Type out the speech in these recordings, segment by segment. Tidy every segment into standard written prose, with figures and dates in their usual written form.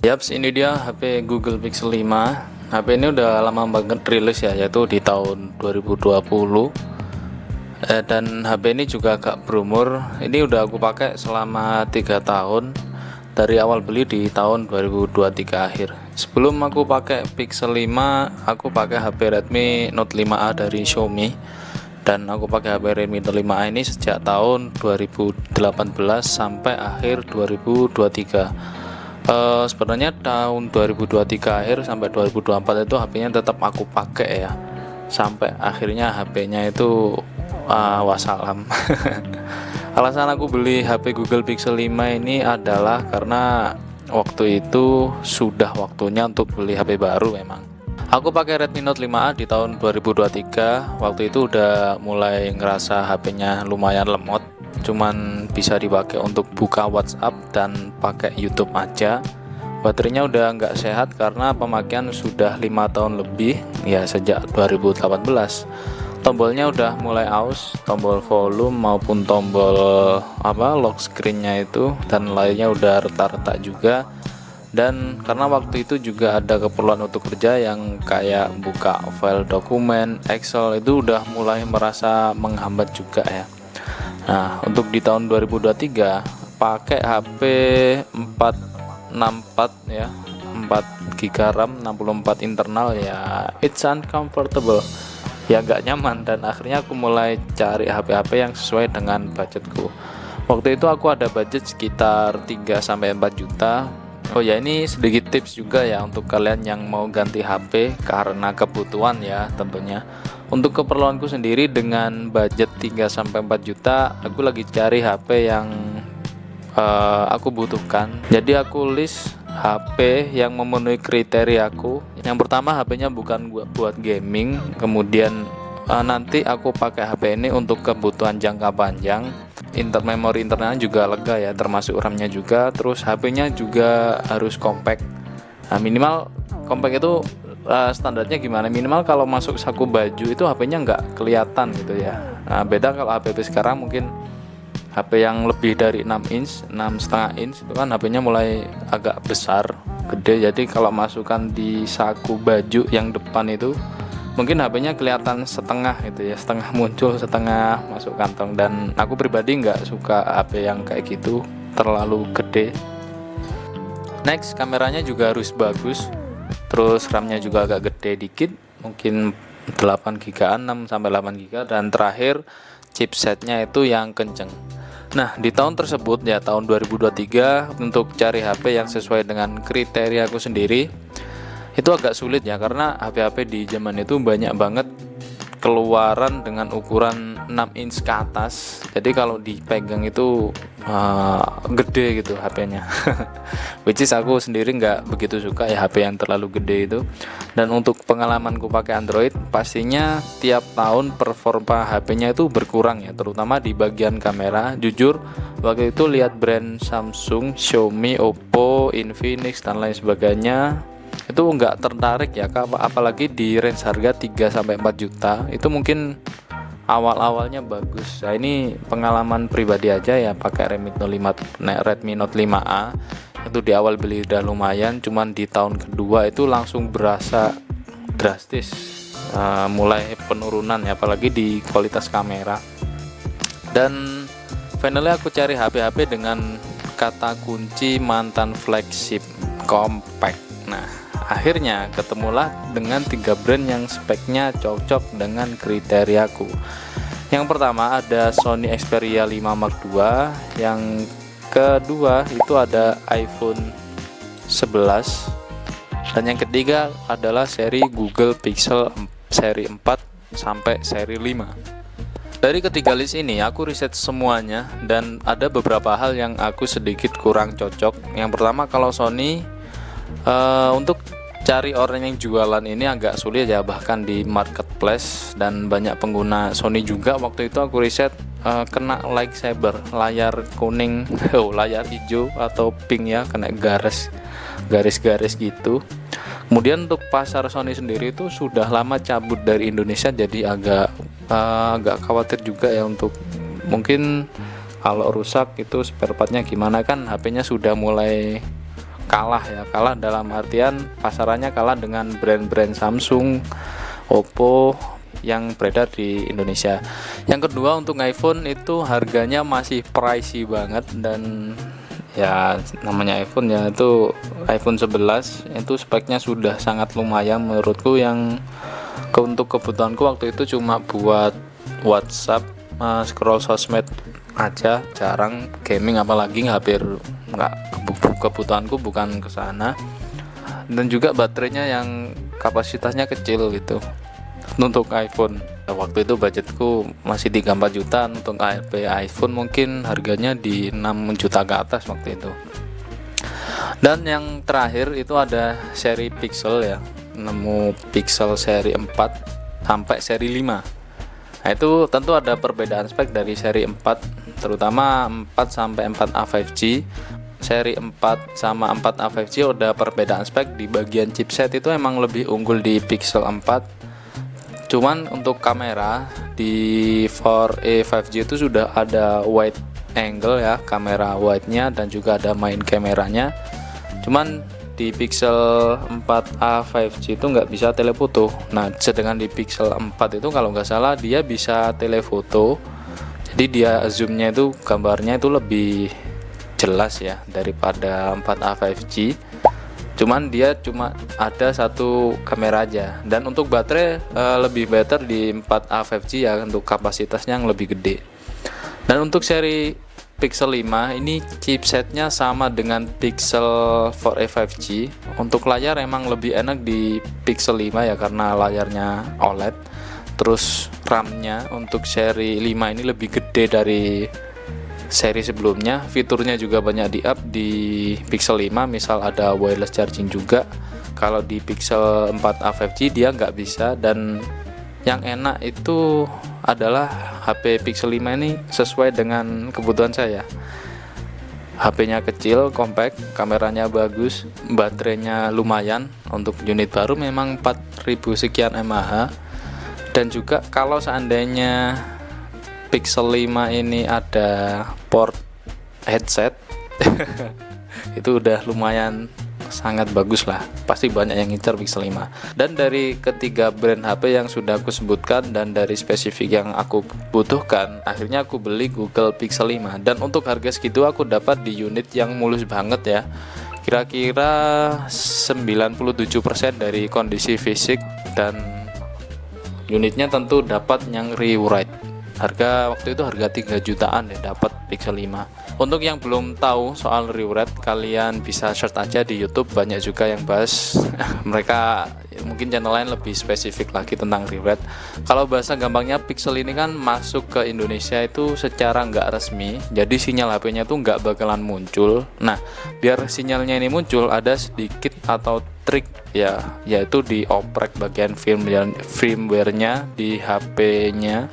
Yaps, ini dia HP Google Pixel 5. HP ini udah lama banget rilis ya, yaitu di tahun 2020. Dan HP ini juga agak berumur. Ini udah aku pakai selama 3 tahun. Dari awal beli di tahun 2023 akhir. Sebelum aku pakai Pixel 5, aku pakai HP Redmi Note 5A dari Xiaomi. Dan aku pakai HP Redmi Note 5A ini sejak tahun 2018 sampai akhir 2023. Sebenarnya tahun 2023 akhir sampai 2024 itu HP-nya tetap aku pakai ya, sampai akhirnya HP-nya itu wassalam. Alasan aku beli HP Google Pixel 5 ini adalah karena waktu itu sudah waktunya untuk beli HP baru. Memang aku pakai Redmi Note 5A di tahun 2023. Waktu itu udah mulai ngerasa HP-nya lumayan lemot, cuman bisa dipakai untuk buka WhatsApp dan pakai YouTube aja. Baterainya udah nggak sehat karena pemakaian sudah 5 tahun lebih ya, sejak 2018. Tombolnya udah mulai aus, tombol volume maupun tombol lock screen-nya itu dan lainnya udah retak-retak juga. Dan karena waktu itu juga ada keperluan untuk kerja yang kayak buka file dokumen Excel, itu udah mulai merasa menghambat juga ya. Nah, untuk di tahun 2023 pakai HP 464 ya, 4 GB RAM, 64 internal ya, it's uncomfortable. Ya gak nyaman, dan akhirnya aku mulai cari HP-HP yang sesuai dengan budgetku. Waktu itu aku ada budget sekitar 3-4 juta. Oh ya, ini sedikit tips juga ya untuk kalian yang mau ganti HP karena kebutuhan ya tentunya. Untuk keperluanku sendiri dengan budget 3-4 juta, aku lagi cari HP yang aku butuhkan. Jadi aku list HP yang memenuhi kriteria aku. Yang pertama, HP-nya bukan buat gaming. Kemudian nanti aku pakai HP ini untuk kebutuhan jangka panjang. Memori internalnya juga lega ya, termasuk RAM-nya juga. Terus HP-nya juga harus compact. Nah, minimal compact itu standarnya gimana? Minimal kalau masuk saku baju itu HP-nya nggak kelihatan gitu ya. Nah, beda kalau HP sekarang, mungkin HP yang lebih dari 6 inch, 6,5 inch itu kan HP-nya mulai agak besar, gede. Jadi kalau masukkan di saku baju yang depan itu mungkin HP-nya kelihatan setengah gitu ya, setengah muncul, setengah masuk kantong. Dan aku pribadi nggak suka HP yang kayak gitu, terlalu gede. Next, kameranya juga harus bagus. Terus RAM-nya juga agak gede dikit, mungkin 8 GB, 6 sampai 8 GB. Dan terakhir, chipsetnya itu yang kenceng. Nah, di tahun tersebut ya, tahun 2023, untuk cari HP yang sesuai dengan kriteria aku sendiri itu agak sulit ya, karena HP-HP di zaman itu banyak banget keluaran dengan ukuran 6 inch ke atas. Jadi kalau dipegang itu gede gitu HP-nya. Which is aku sendiri nggak begitu suka ya HP yang terlalu gede itu. Dan untuk pengalamanku pakai Android, pastinya tiap tahun performa HP-nya itu berkurang ya, terutama di bagian kamera. Jujur, waktu itu lihat brand Samsung, Xiaomi, Oppo, Infinix dan lain sebagainya, itu nggak tertarik ya, apalagi di range harga 3-4 juta. Itu mungkin awal-awalnya bagus. Nah, ini pengalaman pribadi aja ya, pakai Redmi Note 5A. Itu di awal beli udah lumayan, cuman di tahun kedua itu langsung berasa drastis, mulai penurunan ya, apalagi di kualitas kamera. Dan finally aku cari HP-HP dengan kata kunci mantan flagship, compact. Nah, akhirnya ketemulah dengan 3 brand yang speknya cocok dengan kriteriaku. Yang pertama ada Sony Xperia 5 Mark II, yang kedua itu ada iPhone 11, dan yang ketiga adalah seri Google Pixel seri 4 sampai seri 5. Dari ketiga list ini aku riset semuanya, dan ada beberapa hal yang aku sedikit kurang cocok. Yang pertama, kalau Sony, untuk cari orang yang jualan ini agak sulit ya, bahkan di marketplace, dan banyak pengguna Sony juga. Waktu itu aku riset kena lightsaber, layar kuning, layar hijau atau pink ya, kena garis-garis gitu. Kemudian untuk pasar Sony sendiri itu sudah lama cabut dari Indonesia, jadi agak khawatir juga ya, untuk mungkin kalau rusak itu spare partnya gimana, kan HP-nya sudah mulai kalah ya, kalah dalam artian pasarannya kalah dengan brand-brand Samsung, Oppo yang beredar di Indonesia. Yang kedua, untuk iPhone itu harganya masih pricey banget, dan ya namanya iPhone ya, itu iPhone 11 itu speknya sudah sangat lumayan menurutku. Yang untuk kebutuhanku waktu itu cuma buat WhatsApp, scroll sosmed aja, jarang gaming, apalagi hampir nggak, kebutuhanku bukan ke sana. Dan juga baterainya yang kapasitasnya kecil gitu untuk iPhone. Waktu itu budgetku masih 3-4 juta untuk HP iPhone, mungkin harganya di 6 juta ke atas waktu itu. Dan yang terakhir itu ada seri Pixel ya, nemu Pixel seri 4 sampai seri 5. Nah, itu tentu ada perbedaan spek dari seri 4, terutama 4 sampai 4A 5G. Seri 4 sama 4A 5G ada perbedaan spek di bagian chipset, itu emang lebih unggul di Pixel 4. Cuman untuk kamera di 4A 5G itu sudah ada wide angle ya, kamera wide-nya, dan juga ada main kameranya. Cuman di Pixel 4A 5G itu nggak bisa telefoto. Nah, sedangkan di Pixel 4 itu kalau nggak salah dia bisa telefoto. Jadi dia zoomnya itu, gambarnya itu lebih jelas ya daripada 4A 5G. Cuman dia cuma ada satu kamera aja. Dan untuk baterai lebih better di 4A 5G ya, untuk kapasitasnya yang lebih gede. Dan untuk seri Pixel 5 ini chipsetnya sama dengan Pixel 4A 5G. Untuk layar emang lebih enak di Pixel 5 ya, karena layarnya OLED. Terus RAM-nya untuk seri 5 ini lebih gede dari seri sebelumnya. Fiturnya juga banyak di up di Pixel 5, misal ada wireless charging juga. Kalau di Pixel 4A 5G dia nggak bisa. Dan yang enak itu adalah HP Pixel 5 ini sesuai dengan kebutuhan saya. HP-nya kecil, compact, kameranya bagus, baterainya lumayan. Untuk unit baru memang 4000 sekian mAh. Dan juga kalau seandainya Pixel 5 ini ada port headset itu udah lumayan sangat bagus lah, pasti banyak yang ngincar Pixel 5. Dan dari ketiga brand HP yang sudah aku sebutkan dan dari spesifik yang aku butuhkan, akhirnya aku beli Google Pixel 5. Dan untuk harga segitu aku dapat di unit yang mulus banget ya, kira-kira 97% dari kondisi fisik. Dan unitnya tentu dapat yang rewrite. Waktu itu harga 3 jutaan ya dapat Pixel 5. Untuk yang belum tahu soal rewrite, kalian bisa search aja di YouTube, banyak juga yang bahas. Mereka mungkin channel lain lebih spesifik lagi tentang rewrite. Kalau bahasa gampangnya, Pixel ini kan masuk ke Indonesia itu secara nggak resmi, jadi sinyal HP-nya tuh nggak bakalan muncul. Nah, biar sinyalnya ini muncul, ada sedikit atau trik ya, yaitu dioprek bagian firmware-nya di HP-nya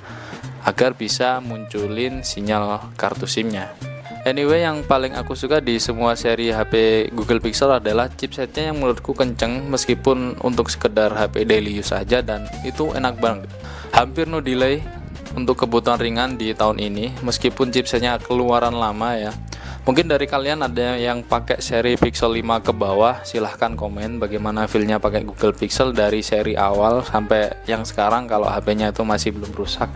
agar bisa munculin sinyal kartu SIM-nya. Anyway, yang paling aku suka di semua seri HP Google Pixel adalah chipsetnya yang menurutku kenceng, meskipun untuk sekedar HP daily use aja, dan itu enak banget. Hampir no delay untuk kebutuhan ringan di tahun ini, meskipun chipsetnya keluaran lama ya. Mungkin dari kalian ada yang pakai seri Pixel 5 ke bawah, silahkan komen bagaimana feel-nya pakai Google Pixel dari seri awal sampai yang sekarang kalau HP-nya itu masih belum rusak.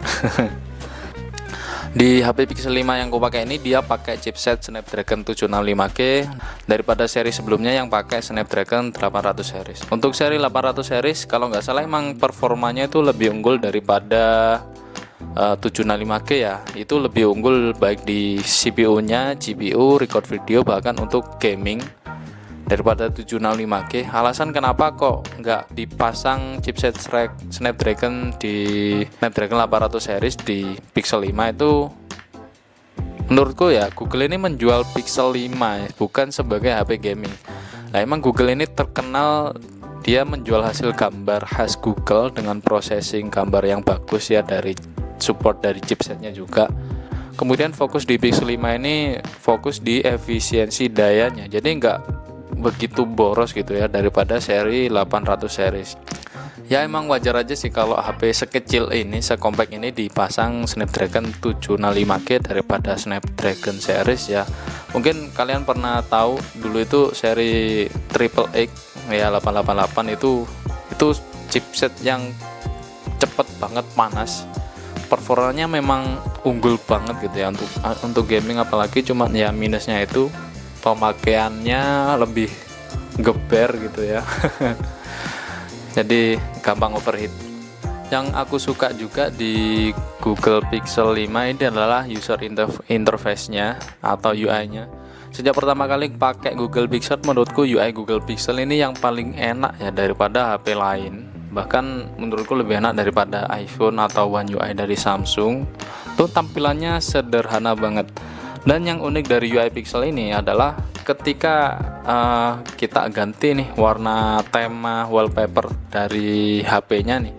Di HP Pixel 5 yang aku pakai ini dia pakai chipset Snapdragon 765G daripada seri sebelumnya yang pakai Snapdragon 800 series. Untuk seri 800 series kalau nggak salah emang performanya itu lebih unggul daripada 765G ya. Itu lebih unggul baik di CPU-nya, GPU, record video, bahkan untuk gaming daripada 765G. Alasan kenapa kok nggak dipasang chipset Snapdragon di Snapdragon 800 series di Pixel 5 itu, menurutku ya Google ini menjual Pixel 5 bukan sebagai HP gaming. Nah, emang Google ini terkenal dia menjual hasil gambar khas Google dengan processing gambar yang bagus ya, dari support dari chipsetnya juga. Kemudian fokus di Pixel 5 ini fokus di efisiensi dayanya, jadi nggak begitu boros gitu ya daripada seri 800 series. Ya emang wajar aja sih kalau HP sekecil ini, sekompak ini dipasang Snapdragon 765G daripada Snapdragon series ya. Mungkin kalian pernah tahu dulu itu seri Triple X ya 888 itu chipset yang cepet banget panas. Performanya memang unggul banget gitu ya untuk gaming, apalagi cuman ya minusnya itu pemakaiannya lebih geber gitu ya. Jadi gampang overheat. Yang aku suka juga di Google Pixel 5 ini adalah user interface-nya atau UI-nya. Sejak pertama kali pakai Google Pixel, menurutku UI Google Pixel ini yang paling enak ya daripada HP lain. Bahkan menurutku lebih enak daripada iPhone atau One UI dari Samsung. Tuh tampilannya sederhana banget. Dan yang unik dari UI Pixel ini adalah ketika kita ganti nih warna tema wallpaper dari HP-nya nih,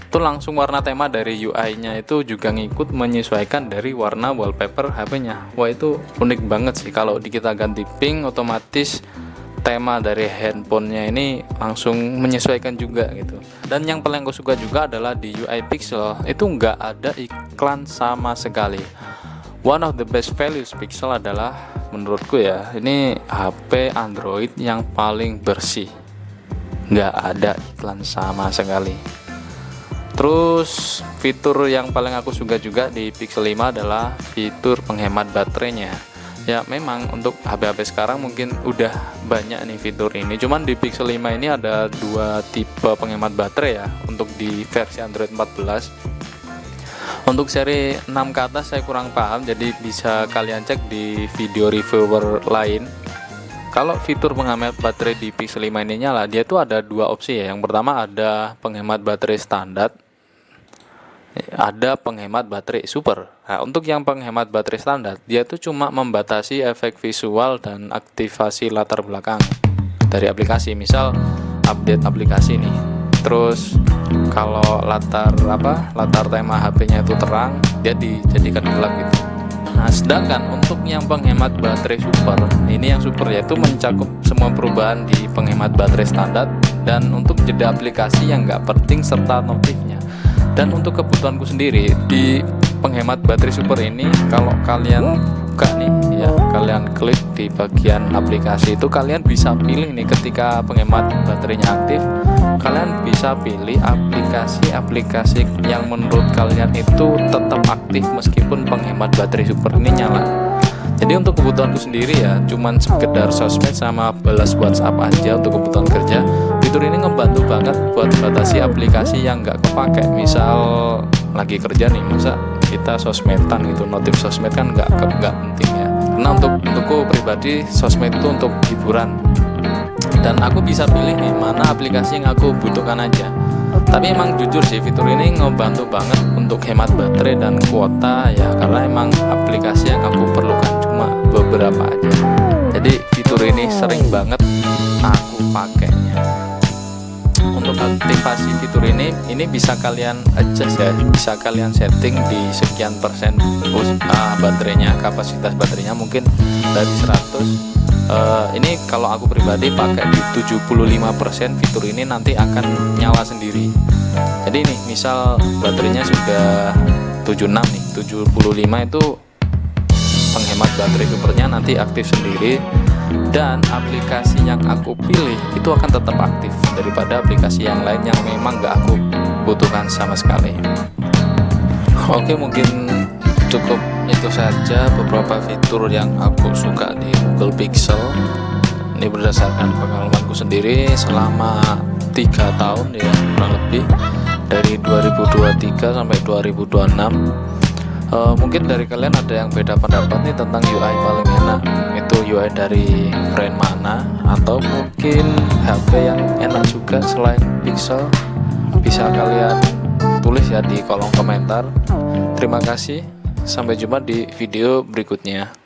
itu langsung warna tema dari UI-nya itu juga ngikut menyesuaikan dari warna wallpaper HP-nya. Wah, itu unik banget sih. Kalau kita ganti pink, otomatis tema dari handphonenya ini langsung menyesuaikan juga gitu. Dan yang paling aku suka juga adalah di UI Pixel itu nggak ada iklan sama sekali. One of the best values Pixel adalah menurutku ya, ini HP Android yang paling bersih, nggak ada iklan sama sekali. Terus fitur yang paling aku suka juga di Pixel 5 adalah fitur penghemat baterainya. Ya memang untuk HP-HP sekarang mungkin udah banyak nih fitur ini, cuman di Pixel 5 ini ada dua tipe penghemat baterai ya untuk di versi Android 14. Untuk seri 6 ke atas saya kurang paham, jadi bisa kalian cek di video reviewer lain. Kalau fitur penghemat baterai di Pixel 5 ini nyala, dia tuh ada dua opsi ya. Yang pertama ada penghemat baterai standar, ada penghemat baterai super. Nah, untuk yang penghemat baterai standar, dia tuh cuma membatasi efek visual dan aktivasi latar belakang dari aplikasi. Misal update aplikasi nih. Terus kalau latar tema HP-nya itu terang, dia dijadikan gelap gitu. Nah, sedangkan untuk yang penghemat baterai super, ini yang super yaitu mencakup semua perubahan di penghemat baterai standar dan untuk jeda aplikasi yang nggak penting serta notifnya. Dan untuk kebutuhanku sendiri di penghemat baterai super ini, kalau kalian buka nih ya, kalian klik di bagian aplikasi itu, kalian bisa pilih nih ketika penghemat baterainya aktif, kalian bisa pilih aplikasi-aplikasi yang menurut kalian itu tetap aktif meskipun penghemat baterai super ini nyala. Jadi untuk kebutuhanku sendiri ya, cuman sekedar sosmed sama balas WhatsApp aja untuk kebutuhan kerja. Fitur ini ngebantu banget buat batasi aplikasi yang nggak kepake. Misal lagi kerja nih, masa kita sosmedan gitu, notif sosmed kan nggak penting ya. Karena untukku pribadi sosmed itu untuk hiburan. Dan aku bisa pilih nih mana aplikasi yang aku butuhkan aja. Tapi emang jujur sih, fitur ini ngebantu banget untuk hemat baterai dan kuota ya, karena emang aplikasi yang aku perlukan cuma beberapa aja. Jadi fitur ini sering banget aku pakainya. Untuk aktivasi fitur ini bisa kalian adjust ya, bisa kalian setting di sekian persen baterainya, kapasitas baterainya mungkin dari 100. Ini kalau aku pribadi pakai di 75%, fitur ini nanti akan nyala sendiri. Jadi nih misal baterainya sudah 76 nih, 75 itu penghemat baterai supernya nanti aktif sendiri, dan aplikasi yang aku pilih itu akan tetap aktif daripada aplikasi yang lain yang memang gak aku butuhkan sama sekali. Oke, mungkin cukup itu saja beberapa fitur yang aku suka di Google Pixel. Ini berdasarkan pengalamanku sendiri selama 3 tahun ya, kurang lebih dari 2023 sampai 2026. Mungkin dari kalian ada yang beda pendapat nih tentang UI paling enak itu UI dari brand mana, atau mungkin HP yang enak juga selain Pixel, bisa kalian tulis ya di kolom komentar. Terima kasih, sampai jumpa di video berikutnya.